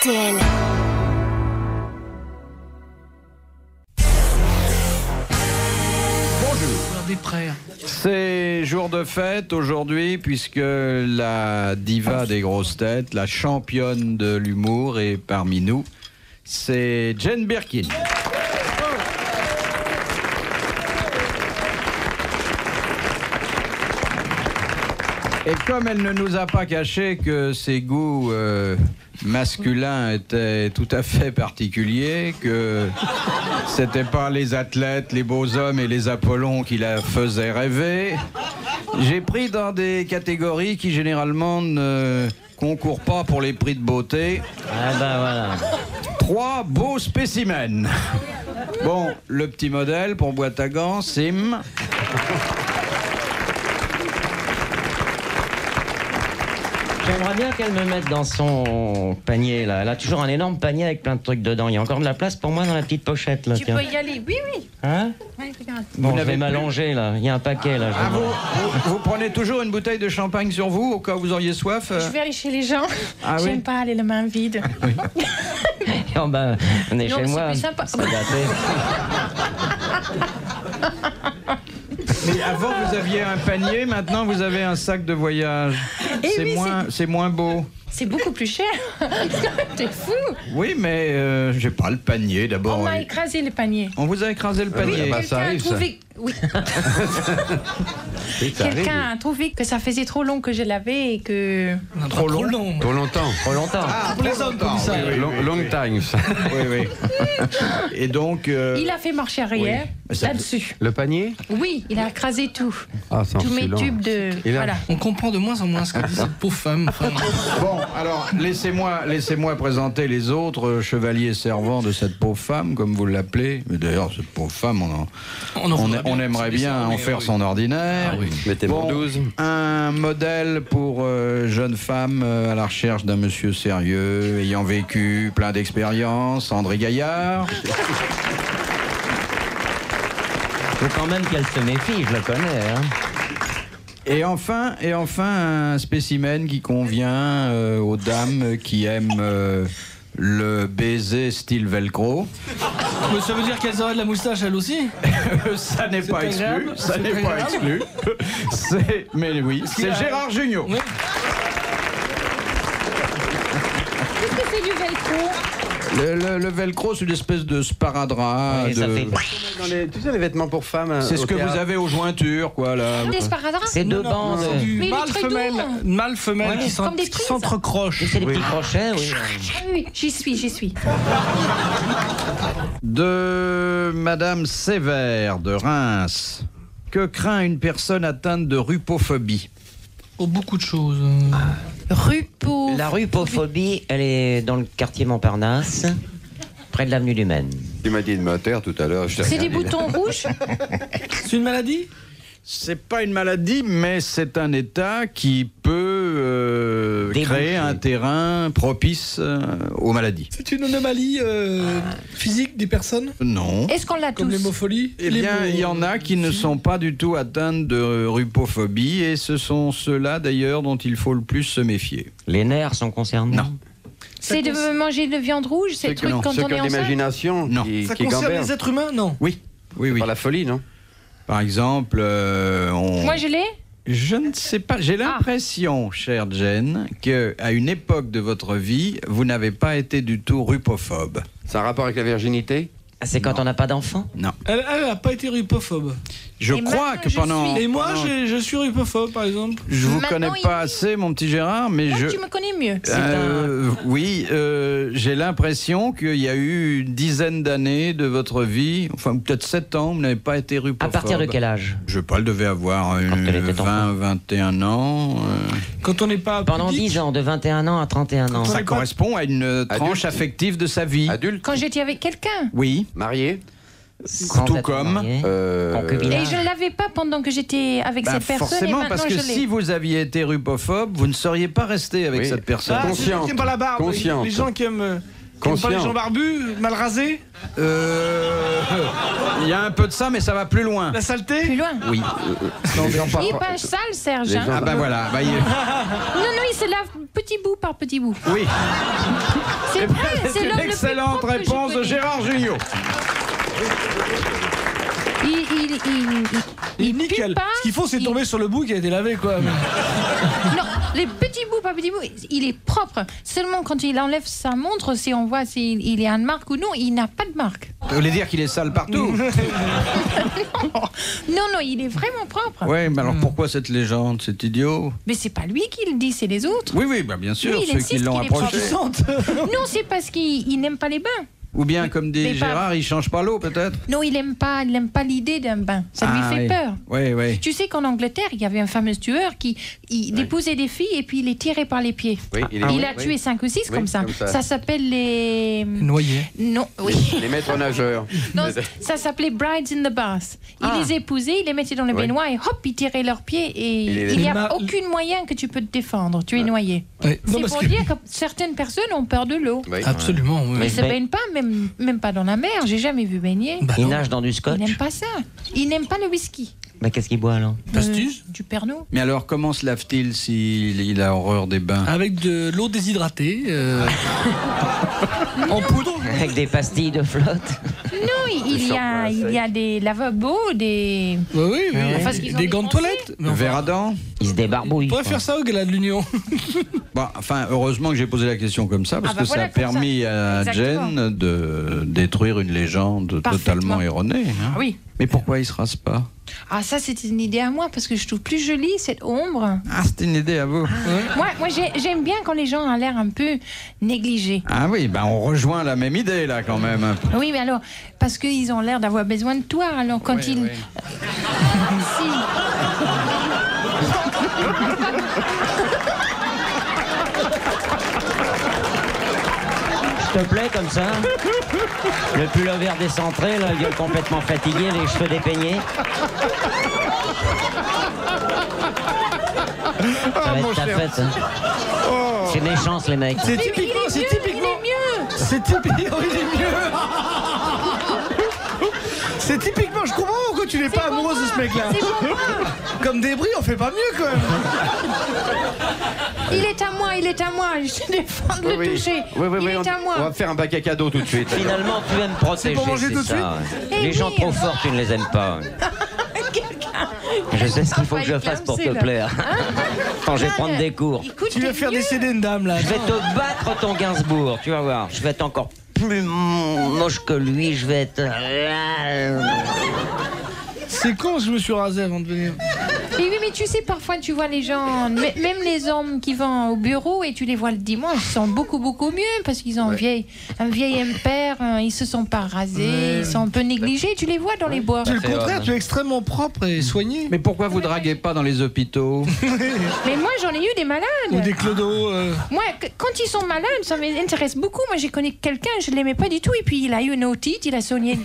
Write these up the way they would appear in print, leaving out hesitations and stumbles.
RTL. C'est jour de fête aujourd'hui puisque la diva des grosses têtes, la championne de l'humour est parmi nous. C'est Jane Birkin. Et comme elle ne nous a pas caché que ses goûts masculins étaient tout à fait particuliers, que c'était pas les athlètes, les beaux hommes et les Apollons qui la faisaient rêver, j'ai pris dans des catégories qui généralement ne concourent pas pour les prix de beauté. Ah ben voilà. 3 beaux spécimens. Bon, le petit modèle pour boîte à gants, Sim. J'aimerais bien qu'elle me mette dans son panier là. Elle a toujours un énorme panier avec plein de trucs dedans. Il y a encore de la place pour moi dans la petite pochette là. Tu tiens. peux y aller, oui. Hein? Ouais, regarde. Bon, je vais m'allonger là. Il y a un paquet là. Ah, vous prenez toujours une bouteille de champagne sur vous au cas où vous auriez soif Je vais aller chez les gens. Ah oui. J'aime pas aller les mains vides. Oh, ben, venez Non, chez mais moi. c'est plus sympa. C'est gâté. Mais avant, vous aviez un panier, maintenant, vous avez un sac de voyage. Eh C'est oui, c'est moins beau. C'est beaucoup plus cher. T'es fou. Oui, mais j'ai pas le panier, d'abord. On m'a écrasé le panier. On vous a écrasé le panier. Oui, bah, ça quelqu'un a arrive, ça. trouvé... Oui. Oui, ça Quelqu'un arrive. a trouvé que ça faisait trop long que je l'avais et que... Trop long. Pour longtemps. Trop longtemps. Pour les hommes, comme ça. Long time. ça. Oui, oui. Et donc... Il a fait marche arrière Mais ça- là-dessus. Le panier? Oui, il a écrasé tout. Ah, c'est Tous mes enflant. tubes de... Et là- Voilà. On comprend de moins en moins ce que dit cette pauvre femme. Enfin, Bon, alors, laissez-moi présenter les autres chevaliers servants de cette pauvre femme, comme vous l'appelez. Mais d'ailleurs, cette pauvre femme, on aimerait bien en faire son ordinaire. Mettez-moi Bon, 12. un modèle pour jeune femme à la recherche d'un monsieur sérieux, ayant vécu plein d'expériences, André Gaillard. Faut quand même qu'elle se méfie, je la connais. Hein. Et enfin, un spécimen qui convient aux dames qui aiment le baiser style velcro. mais ça veut dire qu'elles auraient de la moustache elles aussi? Ça n'est pas exclu. agréable, Ça c'est n'est pas agréable. exclu. Mais oui, c'est Gérard Jugnot. Oui. Qu'est-ce que c'est du velcro? Le velcro, c'est une espèce de sparadrap. Oui, ça fait- Tu sais, les vêtements pour femmes. C'est ce que vous avez aux jointures, quoi, là. Des sparadraps? C'est deux bandes. C'est du Mais il est très mâle-femelle. doux. Mâle-femelle Ouais, qui comme des prises. s'entrecrochent. C'est des petits crochets, oui. Ah oui, j'y suis. De Madame Sévère de Reims. Que craint une personne atteinte de rupophobie? Oh, beaucoup de choses. Rupo. La rupophobie, elle est dans le quartier Montparnasse, près de l'avenue du Maine. Tu m'as dit de me taire tout à l'heure. je t'ai C'est des regardé. boutons rouges? C'est une maladie? C'est pas une maladie, mais c'est un état qui peut Déboucher. créer un terrain propice aux maladies. C'est une anomalie physique des personnes? Non. Est-ce qu'on l'a Comme tous? l'hémophilie? Eh bien, il y en a qui ne sont pas du tout atteintes de rupophobie, et ce sont ceux-là, d'ailleurs, dont il faut le plus se méfier. Les nerfs sont concernés? Non. C'est de manger de viande rouge, c'est le truc quand Ceux on qui est ont enceinte? l'imagination Non. Ça qui concerne gamberge. les êtres humains? Non. Oui. Par la folie, non? Par exemple, Moi, je l'ai? Je ne sais pas. J'ai l'impression, chère Jane, qu'à une époque de votre vie, vous n'avez pas été du tout rupophobe. C'est un rapport avec la virginité? Ah, c'est quand on n'a pas d'enfant? Non. Elle n'a pas été rupophobe. Je Et crois maintenant, que je pendant... suis. Et moi, pendant- je suis rupophobe, par exemple. Je vous Maintenant, connais pas assez, mon petit Gérard, mais Moi, je... tu me connais mieux. Oui, j'ai l'impression qu'il y a eu une dizaine d'années de votre vie, enfin peut-être 7 ans, vous n'avez pas été À rupophobe. partir de quel âge? Je sais pas, elle devait avoir Quand elle était 20, 21 ans. Quand on n'est pas Pendant pudique, 10 ans, de 21 ans à 31 ans. Ça correspond à une tranche affective de sa vie. Adulte? Quand j'étais avec quelqu'un. Oui, Marié? Sans tout être comme, marié. Et Concubinage. je ne l'avais pas pendant que j'étais avec bah, cette personne. Et forcément, maintenant, parce que je l'ai. si vous aviez été rupophobe, vous ne seriez pas resté avec Oui. cette personne. Ah, c'est les gens qui aiment pas la barbe. Consciente. Les gens qui aiment T'aimes pas les gens Conscient. barbus, mal rasés, Il y a un peu de ça, mais ça va plus loin. la saleté. Plus loin. Oui. Les gens Il est par- pas sale, Serge. Les hein. gens- Ah ben voilà. Bah, Non, il se lave petit bout par petit bout. oui. C'est vrai, C'est c'est une l'homme le plus excellente propre que je réponse de connais. Gérard Jugnot. Il pue nickel. pas. Ce qu'il faut, c'est il- tomber sur le bout qui a été lavé, quoi. Non, les petits bouts par petits bouts, il est propre. Seulement quand il enlève sa montre, si on voit s'il il y a une marque ou non, il n'a pas de marque. Vous voulez dire qu'il est sale partout? Non, il est vraiment propre. Oui, mais alors pourquoi cette légende? C'est idiot. Mais c'est pas lui qui le dit, c'est les autres. Oui, bah bien sûr, Lui, il ceux qui insiste l'ont qu'il est approché. Non, c'est parce qu'il n'aime pas les bains. Ou bien, comme dit Mais pas- Gérard, il change pas l'eau, peut-être? Non, il n'aime pas l'idée d'un bain. Ça lui fait oui. peur. Oui. Tu sais qu'en Angleterre, il y avait un fameux tueur qui déposait des filles et puis il les tirait par les pieds. Oui, Il a tué 5 ou 6 Oui, comme ça. comme ça. Ça s'appelle les... Noyé. Non, oui. Les maîtres nageurs. Non, ça s'appelait Brides in the Bath. Il les épousait, il les mettait dans le Oui. baignoire et hop, il tirait leurs pieds et les- il n'y a Les aucun moyen que tu peux te défendre. Tu es noyé. Ouais. Non, C'est parce pour que... dire que certaines personnes ont peur de l'eau. Oui. Absolument. oui. Ils Mais se ben- baignent pas, même pas dans la mer. J'ai jamais vu baigner. Bah Il non. nage dans du Ils scotch. n'aiment pas ça. Ils n'aiment pas le whisky. Mais qu'est-ce qu'il boit alors? Pastis Du Pernod. Mais alors, comment se lave-t-il s'il a horreur des bains? avec de l'eau déshydratée en poudre. Avec des pastilles de flotte. Non, il y a des lavabos, des... Oui. Enfin, ce qu'ils ont Des gants de dépensé. toilette. Mais Le enfin, verre à dents? Il se débarbouille. on pourrait quoi. faire ça au gala de l'Union. Bon, enfin, heureusement que j'ai posé la question comme ça, parce Ah bah que voilà, ça a comme ça. permis à Exactement. Jen de détruire une légende Parfaitement. totalement erronée. hein. Ah oui. Mais pourquoi il se rase pas? Ah, ça, c'est une idée à moi, parce que je trouve plus jolie cette ombre. Ah, c'est une idée à vous. Moi j'aime bien quand les gens ont l'air un peu négligés. Ah oui, ben on rejoint la même idée là quand même. Oui, mais alors, parce qu'ils ont l'air d'avoir besoin de toi, alors quand Oui, ils... oui. Si. S'il te plaît, comme ça. Le pullover décentré, la gueule complètement fatiguée, les cheveux dépeignés. Ça va être ta fête. Hein. C'est méchance, les mecs. C'est typiquement. Il est mieux. C'est typiquement. Il est mieux. C'est typiquement. Je comprends pourquoi tu n'es pas pour amoureuse de ce mec-là. C'est pour moi. Comme débris, on fait pas mieux quand même. Il est à moi. Je te défends de le toucher. Oui, il est à on va moi. faire un bac à cadeaux tout de suite. Finalement, tu aimes protéger, pour manger tout de ça. Eh Ouais. Les gens oui. trop forts, tu ne les aimes pas. Je sais ce qu'il faut que je fasse pour te plaire. Attends, je vais prendre des cours. Écoute, Tu vas t'es faire mieux. décéder une dame là. Je vais te battre ton Gainsbourg, tu vas voir. Je vais être encore plus moche que lui, je vais être... C'est con, je me suis rasé avant de venir. Et oui, mais tu sais, parfois, tu vois les gens, même les hommes qui vont au bureau et tu les vois le dimanche, ils sont beaucoup mieux parce qu'ils ont un vieil impair, ils se sont pas rasés, ils sont un peu négligés, tu les vois dans les bois. C'est le fait contraire, homme. tu es extrêmement propre et soigné. Mais pourquoi vous draguez pas dans les hôpitaux? Mais moi, j'en ai eu des malades. Ou des clodos. Moi, quand ils sont malades, ça m'intéresse beaucoup. Moi, j'ai connu quelqu'un, je l'aimais pas du tout, et puis il a eu une otite, il a saigné.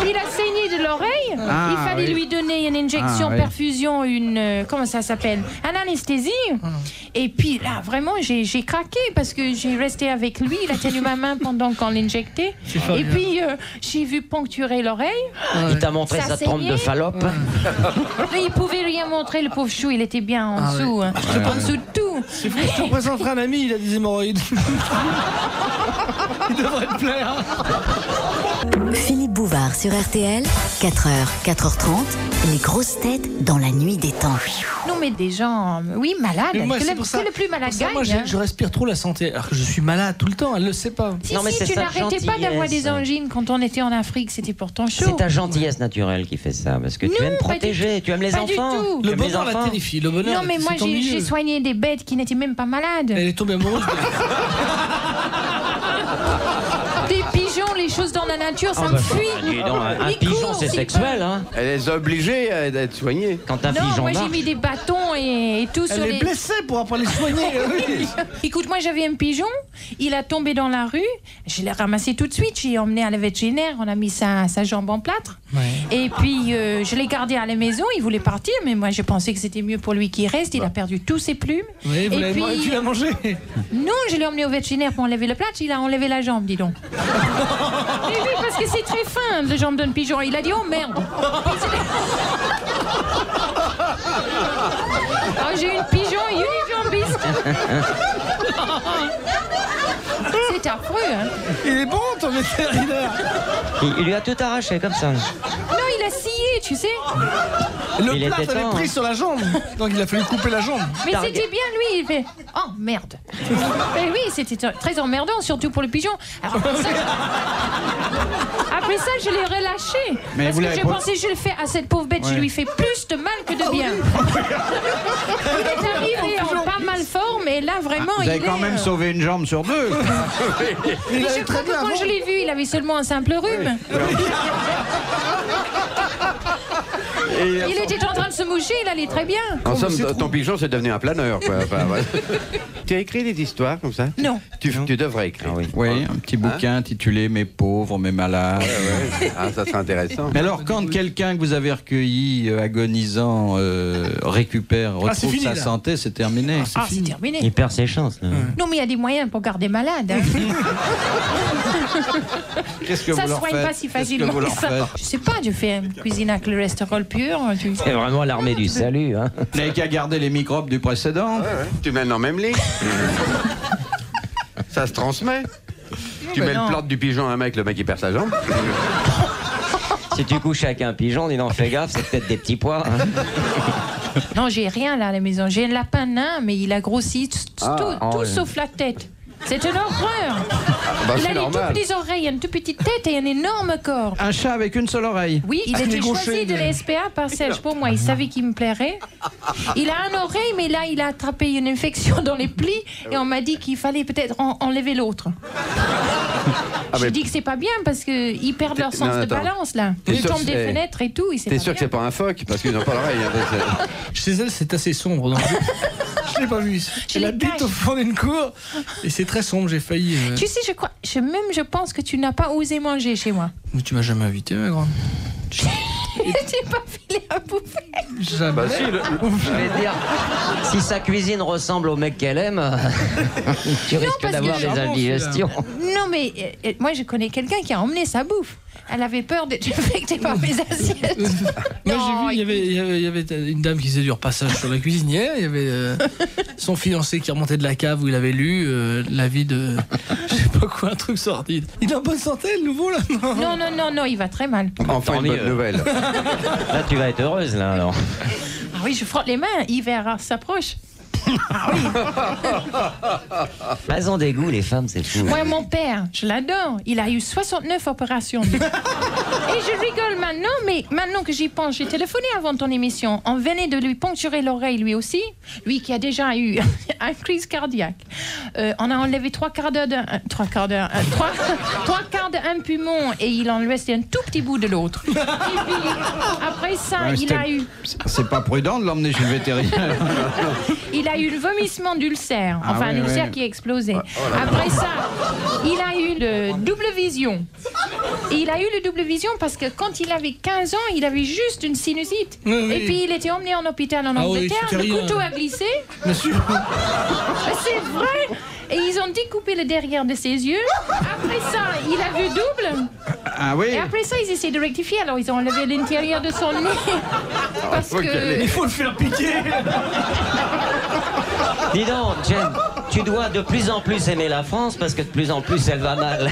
Il a saigné de l'oreille. Ah, Il fallait oui. lui donner une injection, Ah, oui. perfusion, comment ça s'appelle, une anesthésie. Et puis là, vraiment, j'ai craqué parce que j'ai resté avec lui. Il a tenu ma main pendant qu'on l'injectait. pas Et bien. puis j'ai vu poncturer l'oreille. Il t'a montré Ça sa trompe de saignait. Fallope. Mais il pouvait rien montrer, le pauvre chou. Il était bien en Ah, dessous, hein. En dessous de tout. Je te présenterai un ami, il a des hémorroïdes. Il devrait te plaire. Philippe Bouvard sur RTL, 4h, 4h30, les grosses têtes dans la nuit des temps. Non, mais des gens, oui, malades. Mais moi, que, c'est le, pour ça. que le plus malade Pour ça, gagne. moi, hein. je respire trop la santé. Alors que je suis malade tout le temps, elle le sait pas. Si, Non, mais si, c'est tu sa n'arrêtais pas d'avoir gentillesse. des angines quand on était en Afrique, c'était pourtant chaud. C'est ta gentillesse naturelle qui fait ça, parce que tu Non, aimes pas du protéger, tout. tu aimes les Pas du enfants. tout. Tu Le aimes les bonheur la enfants. terrifie. Le bonheur, Non, mais moi, c'est ennuyeux. j'ai soigné des bêtes qui n'étaient même pas malades. Elle est tombée amoureuse. Des pigeons, les choses dans la nature, ça me fuit. Dis donc, un Ils pigeon, courent, c'est s'ils sexuel, peuvent. hein. Elle les a obligés d'être soignés. Quand un Non, pigeon moi j'ai marche. mis des bâtons et tout sur Elle est les... blessée pour après les soigner. Oui. Écoute, moi j'avais un pigeon, il a tombé dans la rue, je l'ai ramassé tout de suite, j'ai emmené à la vétérinaire, on a mis sa jambe en plâtre. Et puis, je l'ai gardé à la maison. Il voulait partir, mais moi, je pensais que c'était mieux pour lui qu'il reste. Il a perdu tous ses plumes. Oui, Et puis, tu l'as mangé? non, je l'ai emmené au vétérinaire pour enlever le plâtre. Il a enlevé la jambe, dis donc. Et oui, parce que c'est très fin, la jambe d'un pigeon. Il a dit, oh merde. Oh, j'ai une pigeon unijambiste. C'est affreux, hein. Il est bon, ton vétérinaire. Il lui a tout arraché comme ça. Non, il a scié, tu sais. Le Il plâtre était avait temps, pris hein. sur la jambe. Donc il a fallu couper la jambe. Mais c'était bien lui, il fait oh merde. Et oui, c'était très emmerdant, surtout pour le pigeon. Alors, après ça, je l'ai relâché. Mais parce vous que l'avez j'ai pas- pensé, je le fais à cette pauvre bête, je lui fais plus de mal que de bien. Il est arrivé en pas mal forme, et là vraiment, Vous avez il quand est. même sauvé une jambe sur deux. Il Mais avait je très crois que bien quand avant. je l'ai vu, il avait seulement un simple rhume. Il était en train de se moucher, il allait très bien. En somme, c'est ton trop. pigeon, c'est devenu un planeur, quoi. Enfin, ouais. Tu as écrit des histoires comme ça? Non. Tu devrais écrire. Ah oui. Oui, un petit bouquin intitulé Mes pauvres, mes malades. Ouais. Ah, ça serait intéressant. Mais alors, quand quelqu'un que vous avez recueilli agonisant récupère, retrouve c'est fini, sa là. santé, c'est terminé. Ah, c'est terminé. Il perd ses chances. Là. Non, mais il y a des moyens pour garder malade. Hein. Qu'est-ce que Ça vous se leur soigne faites? pas si Qu'est-ce que facilement vous leur que ça. faites? Je sais pas, je fais une cuisine avec le cholestérol pur. Tu sais. C'est vraiment l'armée du salut. Hein. Vous n'avez qu'à garder les microbes du précédent. Tu mets dans le même lit. Ça se transmet. Tu mais mets non. le plâtre du pigeon à un mec, le mec il perd sa jambe. Si tu couches avec un pigeon, dis donc fais gaffe, c'est peut-être des petits pois. Hein. Non, j'ai rien là à la maison. J'ai un lapin nain, mais il a grossi tout sauf la tête. C'est une horreur. Bah, Il c'est a des tout normal. petites oreilles, une toute petite tête et un énorme corps. Un chat avec une seule oreille. Oui, il Ah, était les choisi gauchers, de la SPA par Serge pour moi. Il savait qu'il me plairait. Il a une oreille, mais là, il a attrapé une infection dans les plis et on m'a dit qu'il fallait peut-être enlever l'autre. J'ai mais- dit que c'est pas bien parce qu'ils perdent leur sens Non, de attends. balance là. T'es Ils sûr tombent que des c'est- fenêtres et tout. T'es sûr que c'est pas un phoque? Parce qu'ils n'ont pas l'oreille. Hein, Chez elle, c'est assez sombre. Donc je l'ai pas vu. Je Elle les habite cache. au fond d'une cour et c'est très sombre. J'ai failli. Tu sais, je pense que tu n'as pas osé manger chez moi. Mais tu m'as jamais invité, ma grande. Je t'ai pas filé à bouffer. Jamais. Bah si, Je vais dire, si sa cuisine ressemble au mec qu'elle aime, tu risques parce d'avoir que- des Charmant, indigestions. Non, mais moi, je connais quelqu'un qui a emmené sa bouffe. Elle avait peur d'être infectée par mes assiettes. Moi, Non, j'ai vu, il y avait une dame qui faisait du repassage sur la cuisinière. Il y avait son fiancé qui remontait de la cave où il avait lu la vie de. Je sais pas quoi, un truc sordide. Il est en bonne santé, le nouveau, là? Non, il va très mal. enfin Tant une bonne mieux. nouvelle. Là, tu vas être heureuse, là, alors. Ah oui, je frotte les mains, hiver s'approche. Elles ont des goûts, les femmes, c'est fou. Moi, mon père, je l'adore. Il a eu 69 opérations. Et je rigole maintenant, mais maintenant que j'y pense, j'ai téléphoné avant ton émission. On venait de lui poncturer l'oreille, lui aussi. Lui qui a déjà eu une crise cardiaque. On a enlevé trois quarts d'un poumon et il en lui restait un tout petit bout de l'autre. Et puis, après ça, Ouais, il a eu... C'est pas prudent de l'emmener chez le vétérinaire. Il a eu le vomissement d'ulcère, Ah enfin ouais, un ulcère ouais. qui a explosé. Après ça, il a eu le double vision. Et il a eu le double vision parce que quand il avait 15 ans, il avait juste une sinusite. Oui, oui. Et puis il était emmené en hôpital en Ah oui, Angleterre, c'était le rien. couteau a glissé. Monsieur. Mais c'est vrai. Et ils ont découpé le derrière de ses yeux. Après ça, il a vu double. Ah oui. Et après ça, ils essaient de rectifier. Alors ils ont enlevé l'intérieur de son nez. Parce que... Il faut le faire piquer. Dis donc, Jen, tu dois de plus en plus aimer la France parce que de plus en plus elle va mal.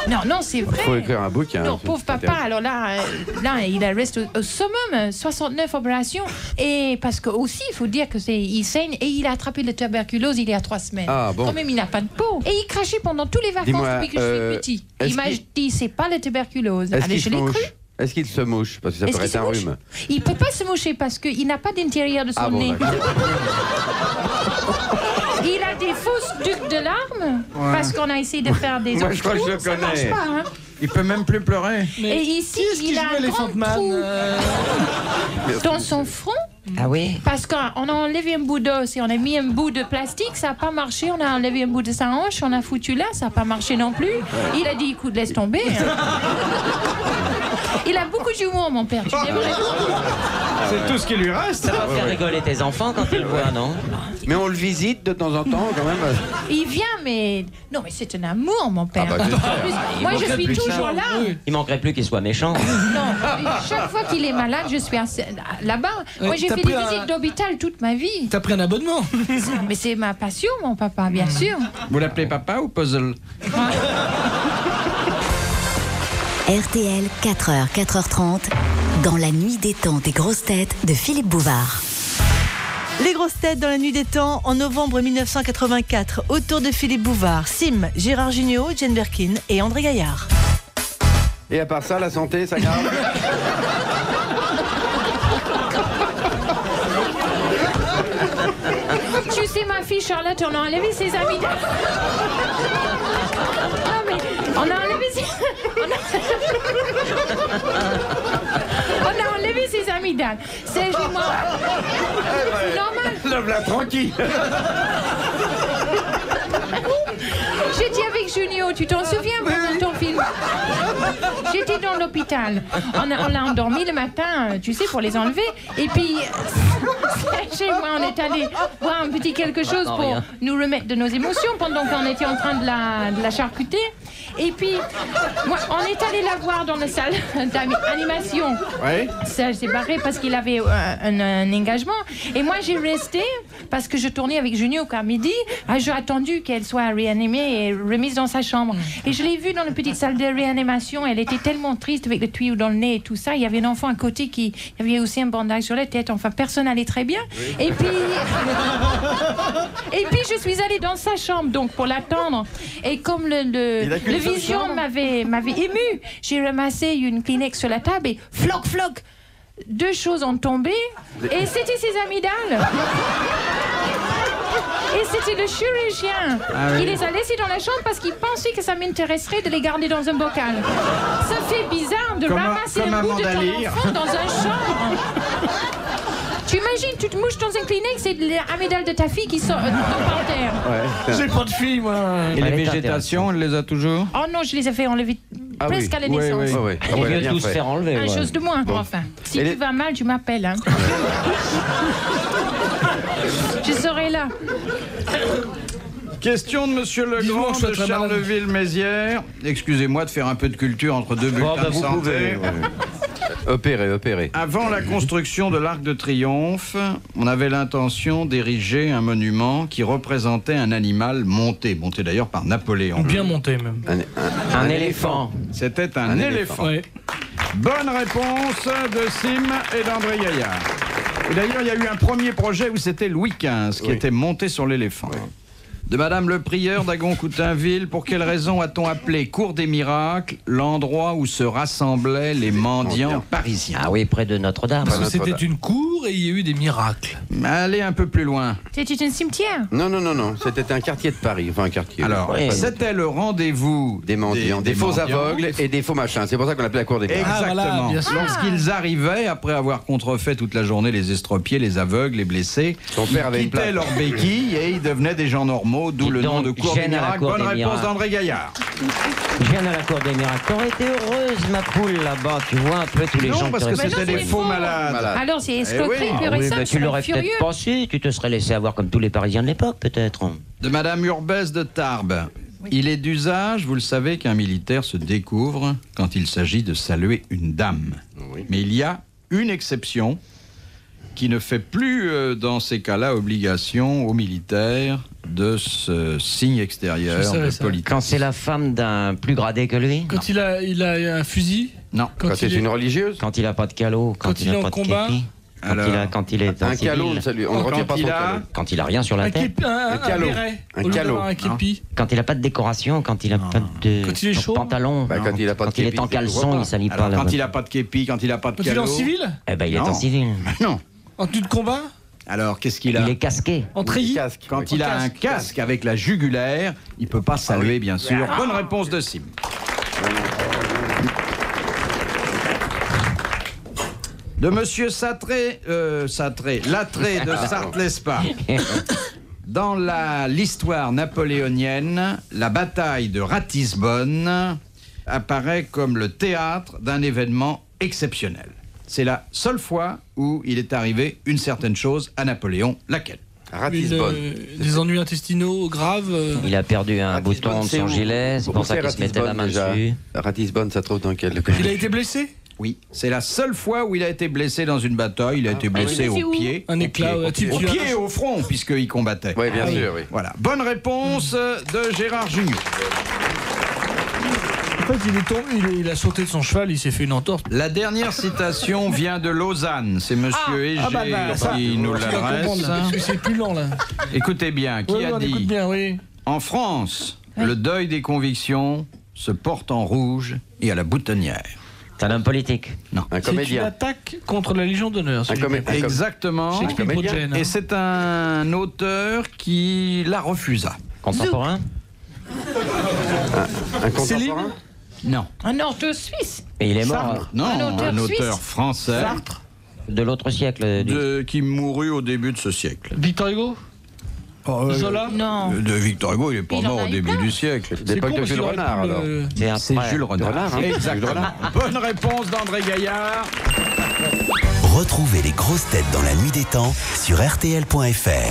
Non, c'est vrai. Faut écrire un bouquin. Non, pauvre papa, alors là, il reste au summum, 69 opérations. Et parce que aussi, il faut dire que il saigne et il a attrapé la tuberculose il y a 3 semaines. Ah, bon. Quand même, il n'a pas de peau. Et il crachait pendant tous les vacances Dis-moi, depuis que je suis petit. est-ce Il m'a qu'il- dit, c'est pas la tuberculose. Est-ce Allez, qu'il je se l'ai mouche? cru. Est-ce qu'il se mouche? Parce que ça Est-ce pourrait qu'il être un se mouche? rhume. Il peut pas se moucher parce qu'il n'a pas d'intérieur de son Ah bon, nez. d'accord. Il a des fausses ducs de larmes parce qu'on a essayé de faire des Moi, autres je crois que je le ça marche connais. pas, hein. Il peut même plus pleurer. Et ici, Qui est-ce qui il a jouait un les grand Fantman trou dans son front. Ah oui? Parce qu'on a enlevé un bout d'os et on a mis un bout de plastique, ça n'a pas marché. On a enlevé un bout de sa hanche, on a foutu là, ça n'a pas marché non plus. Il a dit, écoute, laisse tomber. Il a beaucoup d'humour, mon père. Tu l'aimerais beaucoup. C'est tout ce qui lui reste. Ça va faire rigoler tes enfants quand ils le voient, non? Mais on le visite de temps en temps, quand même. Il vient, mais... Non, mais c'est un amour, mon père. Ah bah, j'espère. En plus, moi, je suis toujours là. Il manquerait plus qu'il soit méchant. Non, chaque fois qu'il est malade, je suis là-bas. Moi, j'ai t'as fait pris des un- visites d'hôpital toute ma vie. T'as pris un abonnement. Mais c'est ma passion, mon papa, bien sûr. Vous l'appelez papa ou puzzle? RTL, 4h, 4h30, dans la nuit des temps des grosses têtes de Philippe Bouvard. Les grosses têtes dans la nuit des temps en novembre 1984, autour de Philippe Bouvard, Sim, Gérard Jugnot, Jane Birkin et André Gaillard. Et à part ça, la santé, ça grave. Tu sais, ma fille Charlotte, on a enlevé ses amygdales. Non, mais on a enlevé ses... On a enlevé ses amygdales. C'est chez moi. C'est normal. Lève-la tranquille. J'étais avec Junio, tu t'en souviens pendant ton film? J'étais dans l'hôpital. On l'a endormi le matin, tu sais, pour les enlever. Et puis, chez moi, on est allé boire un petit quelque chose pour rien. nous remettre de nos émotions pendant qu'on était en train de la charcuter. Et puis, moi, on est allé la voir dans la salle d'animation. Oui. Ça s'est barré parce qu'il avait un engagement. Et moi, j'ai resté parce que je tournais avec Junio qu'à midi. J'ai attendu qu'elle soit réanimée et remise dans sa chambre. Et je l'ai vue dans la petite salle de réanimation. Elle était tellement triste avec le tuyau dans le nez et tout ça. Il y avait un enfant à côté qui avait aussi un bandage sur la tête. Enfin, personne n'allait très bien. Et puis... Et puis, je suis allée dans sa chambre donc pour l'attendre. Et comme le vision m'avait ému, j'ai ramassé une Kleenex sur la table et floc, floc, deux choses ont tombé et c'était ses amygdales. Et c'était le chirurgien qui les a laissés dans la chambre parce qu'il pensait que ça m'intéresserait de les garder dans un bocal. Ça fait bizarre de ramasser un bout de ton enfant dans un chambre. Tu imagines, tu te mouches dans un Kleenex et les amygdales de ta fille qui sont par terre. J'ai pas de fille, moi. Et les Elle est végétations, elle les a toujours? Oh non, je les ai fait enlever presque à la Oui, naissance. oui. Ouais. Ah Il ouais, veut bien tous fait. faire enlever. Une ouais. chose de moins, enfin. Si Et tu les- vas mal, tu m'appelles. Hein. Je serai là. Question de Monsieur Dis-moi Legrand que je de sois très malade. Charleville-Mézières. Excusez-moi de faire un peu de culture entre deux bulletins de Vous santé. pouvez. Opérer. Avant la construction de l'Arc de Triomphe, on avait l'intention d'ériger un monument qui représentait un animal monté d'ailleurs par Napoléon. Bien monté, même. Un éléphant. C'était un éléphant. Ouais. Bonne réponse de Sim et d'André Gaillard. Et d'ailleurs, il y a eu un premier projet où c'était Louis XV qui était monté sur l'éléphant. De Madame le Prieur d'Agon-Coutainville, pour quelle raison a-t-on appelé Cour des Miracles l'endroit où se rassemblaient les mendiants parisiens? Ah oui, près de Notre-Dame. Parce que c'était une cour et il y a eu des miracles. Allez un peu plus loin. C'était un cimetière. Non. C'était un quartier de Paris. Enfin, un quartier. Alors, Ouais. c'était le rendez-vous Des mendiants, des faux mendiants. aveugles et des faux machins. C'est pour ça qu'on l'appelait la cour des miracles. Exactement. Ah, voilà, bien sûr. Lorsqu'ils arrivaient, après avoir contrefait toute la journée les estropiés, les aveugles, les blessés, Son père avait ils une quittaient place. leurs béquilles et ils devenaient des gens normaux, d'où Dis le nom donc, de Cour des gêne à la Miracles. Cour Bonne des réponse Miracles. d'André Gaillard. Je viens à la cour des miracles. T'aurais été heureuse, ma poule, là-bas. Tu vois un peu tous les gens Non, parce que qui te Mais non, c'était des c'est faux faux. malades. Malade. Alors c'est escroquerie oui. pure et oui, simple. mais je tu serais l'aurais furieux. peut-être pensé. Tu te serais laissé avoir comme tous les Parisiens de l'époque, peut-être. De Madame Urbès de Tarbes. Il est d'usage, vous le savez, qu'un militaire se découvre quand il s'agit de saluer une dame. Mais il y a une exception qui ne fait plus, dans ces cas-là, obligation aux militaires de ce signe extérieur Je savais de ça. politesse. Quand c'est la femme d'un plus gradé que lui. Quand il a un fusil, Non. quand Quand c'est il est- une religieuse. Quand il a pas de calot. Quand il est a en pas de combat. képi. Quand il est en Un calot, civil. ça lui- on ne retire pas Quand son il a- calot. Quand il a rien sur la un tête. képi, un calot. béret. Un Au lieu calot. d'avoir un képi. Quand il a pas de décoration. Quand il a pas de Quand il est chaud. pantalon. Bah, quand il a pas de Quand il képi, est en tu le vois caleçon, pas. il salit Alors, pas. quand il n'a pas de képi, quand il n'a pas de Quand il est calot. en civil, Eh ben, il est Non. en civil. Non. en tenue de combat, Alors, qu'est-ce qu'il a Il est casqué. en treillis. Casque. Quand il a un casque avec la jugulaire, il peut pas saluer, bien sûr. Bonne réponse de Sim. De Monsieur Lattré de Sarthe-Lespa. Dans l'histoire napoléonienne, la bataille de Ratisbonne apparaît comme le théâtre d'un événement exceptionnelle. C'est la seule fois où il est arrivé une certaine chose à Napoléon. Laquelle? Ratisbonne. Des ennuis intestinaux graves. Il a perdu un bouton de son gilet, c'est pour ça qu'il se mettait la main dessus. Ratisbonne, ça trouve dans quel... Il a été blessé? Oui, c'est la seule fois où il a été blessé dans une bataille. Il a été blessé oui, au pied. Un éclat, au pied et au front, puisqu'il combattait. Oui, bien sûr, oui. Voilà. Bonne réponse de Gérard Junior. En fait, il est tombé, il a sauté de son cheval, il s'est fait une entorse. La dernière citation vient de Lausanne. C'est monsieur Heger qui nous l'adresse. Parce que c'est plus lent, là. Écoutez bien, qui a on écoute dit bien, oui. En France, le deuil des convictions se porte en rouge et à la boutonnière. C'est un homme politique. Non. Un C'est une comédien. attaque contre la Légion d'honneur. si Un j'ai bien comédien. compris. Exactement. Shakespeare comédien. Progen, hein. Et c'est un auteur qui la refusa. Contemporain. Un contemporain. Non. Un auteur suisse. Et il est mort Non, Un auteur un auteur suisse. français de l'autre siècle. qui mourut au début de ce siècle. Victor Hugo. Zola. Non. De Victor Hugo, il n'est pas Il en mort a au eu début plein. du siècle. L'époque de parce Jules qu'il aurait Renard, pu le- alors. C'est un C'est frère. Jules Renard. Renard, hein. Exactement. Bonne réponse d'André Gaillard. Retrouvez les grosses têtes dans la nuit des temps sur RTL.fr.